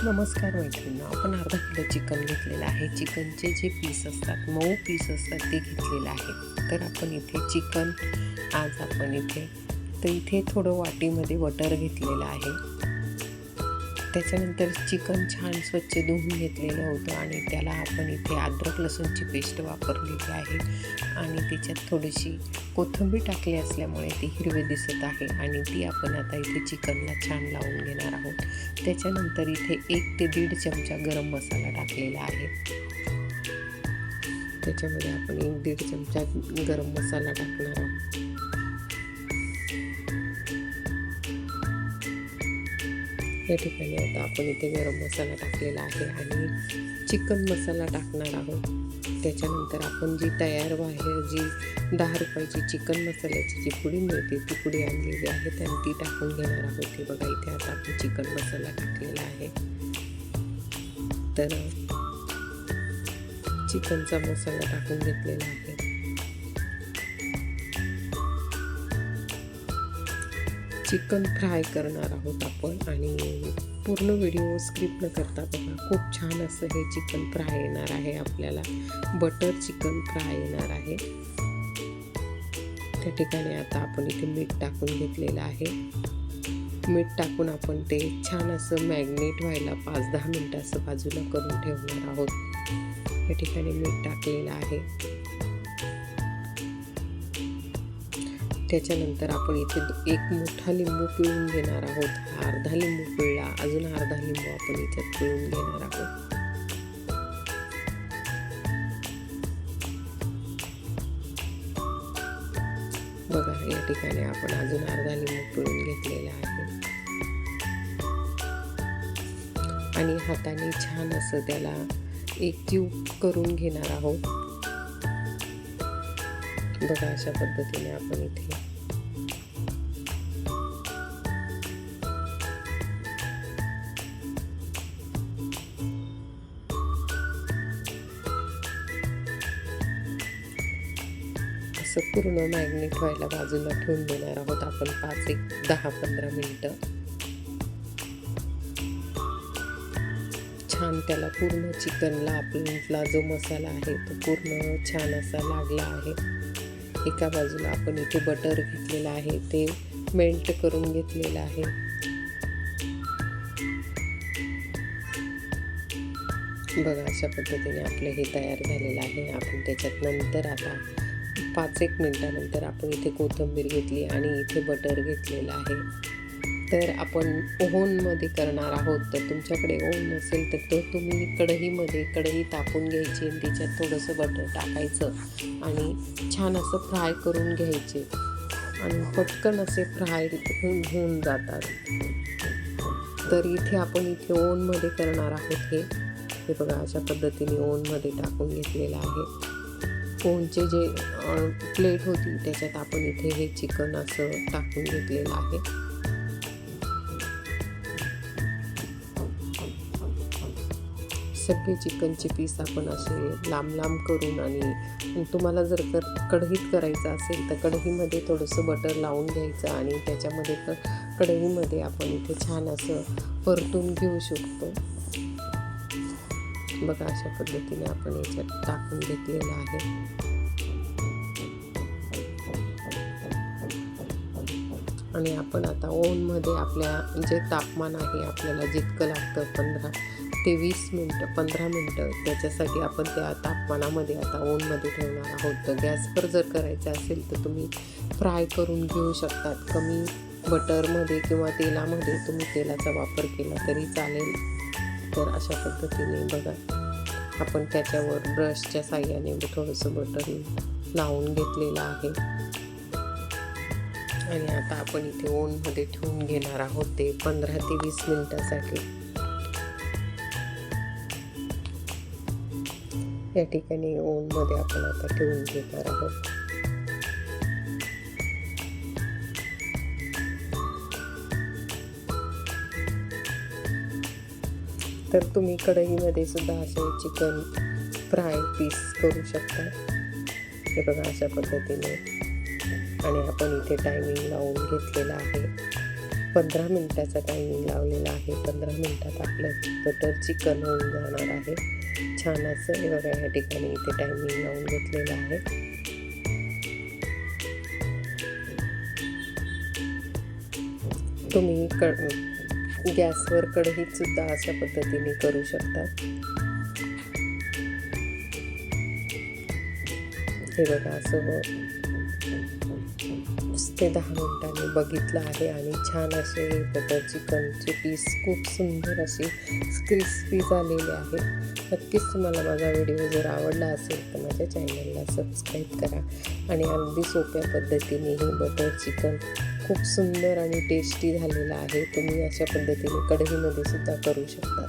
नमस्कार मैत्रिणी, आपण अर्धा किलो चिकन घेतलेलं आहे. चिकनचे जे पीस असतात, मऊ पीस असतात, ते घेतलेलं आहे. तर आपण इथे चिकन आज आपण इथे थोडं वाटीमध्ये बटर घेतलेलं आहे. त्याच्यानंतर चिकन छान स्वच्छ धुवून घेतलेलं होतं आणि त्याला आपण इथे अद्रक लसूणची पेस्ट वापरलेली आहे आणि त्याच्यात थोडीशी कोथिंबीर टाकली असल्यामुळे ती हिरवी दिसत आहे आणि ती आपण आता इथे चिकनला छान लावून घेणार आहोत. त्याच्यानंतर इथे 1 ते 1.5 चमचा गरम मसाला टाकलेला आहे. त्याच्यामध्ये आपण 1-1.5 चमचा गरम मसाला टाकणार आहोत. या ठिकाणी आता आपण इथे गरम मसाला टाकलेला आहे आणि चिकन मसाला टाकणार आहोत. त्याच्यानंतर आपण जी तयार बाहेर जी 10 रुपयाची चिकन मसाल्याची जी पुडी मिळते ती पुडी आणलेली आहे आणि ती टाकून घेणार आहोत. हे बघा, इथे आता आपण चिकन मसाला टाकलेला आहे. तर चिकनचा मसाला टाकून घेतलेला आहे. चिकन फ्राय करणार आहोत आपण आणि पूर्ण व्हिडिओ स्किप न करता बघा. खूप छान असं हे चिकन फ्राय येणार आहे. आपल्याला बटर चिकन फ्राय येणार आहे. त्या ठिकाणी आता आपण इथे मीठ टाकून घेतलेलं आहे. मीठ टाकून आपण ते छान असं मॅग्नेट व्हायला 5-10 मिनटं असं बाजूला करून ठेवणार आहोत. या ठिकाणी मीठ टाकलेलं आहे. त्याच्यानंतर आपण इथे 1 मोठा लिंबू पिळून घेणार आहोत. अर्धा लिंबू पिळला, अजून अर्धा लिंबू आपण इथे पिळून घेणार आहोत. बघा, या ठिकाणी आपण अजून अर्धा लिंबू पिळून घेतलेला आहे आणि हाताने छान असं त्याला एकजीव करून घेणार आहोत. बघा, अशा पद्धतीने आपण इथे असं पूर्ण मॅग्नेट व्हायला बाजूला ठेवून देणार आहोत आपण 10-15 मिनिटं. छान त्याला पूर्ण चिकनला आपला जो मसाला आहे तो पूर्ण छान असा लागला आहे. एका बाजूला आपण इथे बटर घेतलेलं आहे, ते मेल्ट करून घेतलेलं आहे. बघा, अशा पद्धतीने आपलं हे तयार झालेलं आहे. आपण त्याच्यात नंतर आता 5-1 मिनिटानंतर आपण इथे कोथिंबीर घेतली आणि इथे बटर घेतलेलं आहे. तर आपण ओव्हनमध्ये करणार आहोत. तर तुमच्याकडे ओव्हन नसेल तर तो तुम्ही कढई तापून घ्यायची आणि त्याच्यात थोडंसं बटर टाकायचं आणि छान असं फ्राय करून घ्यायचे आणि पटकन असे फ्राय होऊन जातात. तर इथे आपण ओव्हनमध्ये करणार आहोत. हे बघा, अशा पद्धतीने ओव्हनमध्ये टाकून घेतलेलं आहे. ओव्हनचे जे प्लेट होती त्याच्यात आपण इथे हे चिकन असं टाकून घेतलेलं आहे. सगळे चिकनचे पीस आपण असे लांब करून आणि तुम्हाला जर कढईत करायचं असेल तर कढईमध्ये थोडंसं बटर लावून घ्यायचं आणि त्याच्यामध्ये कढईमध्ये आपण इथे छान असं परतून घेऊ शकतो. बघा, अशा पद्धतीने आपण याच्यात टाकून घेतलेलं आहे. आणि आपण आता ओव्हनमध्ये आपल्या जे तापमान आहे आपल्याला जितकं लागतं 15 ते 15 मिनटं त्याच्यासाठी आपण त्या तापमानामध्ये आता ओव्हनमध्ये ठेवणार आहोत. तर गॅसवर जर करायचं असेल तर तुम्ही फ्राय करून घेऊ शकतात. कमी बटरमध्ये किंवा तेलामध्ये तुम्ही तेलाचा वापर केला तरी चालेल. तर अशा पद्धतीने बघा, आपण त्याच्यावर ब्रशच्या साहाय्याने थोडंसं बटर लावून घेतलेलं आहे आणि आता आपण इथे ओव्हनमध्ये ठेवून घेणार आहोत ते 15 ते 20 मिनिटासाठी. या ठिकाणी ओव्हनमध्ये आपण आता ठेवून घेणार आहोत. तर तुम्ही कढईमध्ये सुद्धा असे चिकन फ्राय पीस करू शकता. हे बघा, अशा पद्धतीने. आणि आपण इथे टायमिंग लावून घेतलेला आहे. 15 मिनटाचा टायमिंग लावलेला आहे. 15 मिनटात आपलं बटर चिकन होऊन जाणार आहे. छान असं हे बघा, या ठिकाणी इथे टायमिंग लावून घेतलेलं आहे. तुम्ही गॅसवर कढईत सुद्धा अशा पद्धतीने करू शकतात. हे बघा, असं ते 10 मिनिटांनी बघितलं आहे आणि छान असे बटर चिकनचे पीस खूप सुंदर असे क्रिस्पी झालेले आहे. नक्कीच तुम्हाला माझा व्हिडिओ जर आवडला असेल तर माझ्या चॅनलला सबस्क्राईब करा. आणि अगदी सोप्या पद्धतीने हे बटर चिकन खूप सुंदर आणि टेस्टी झालेलं आहे. तुम्ही अशा पद्धतीने कढईमध्ये सुद्धा करू शकता.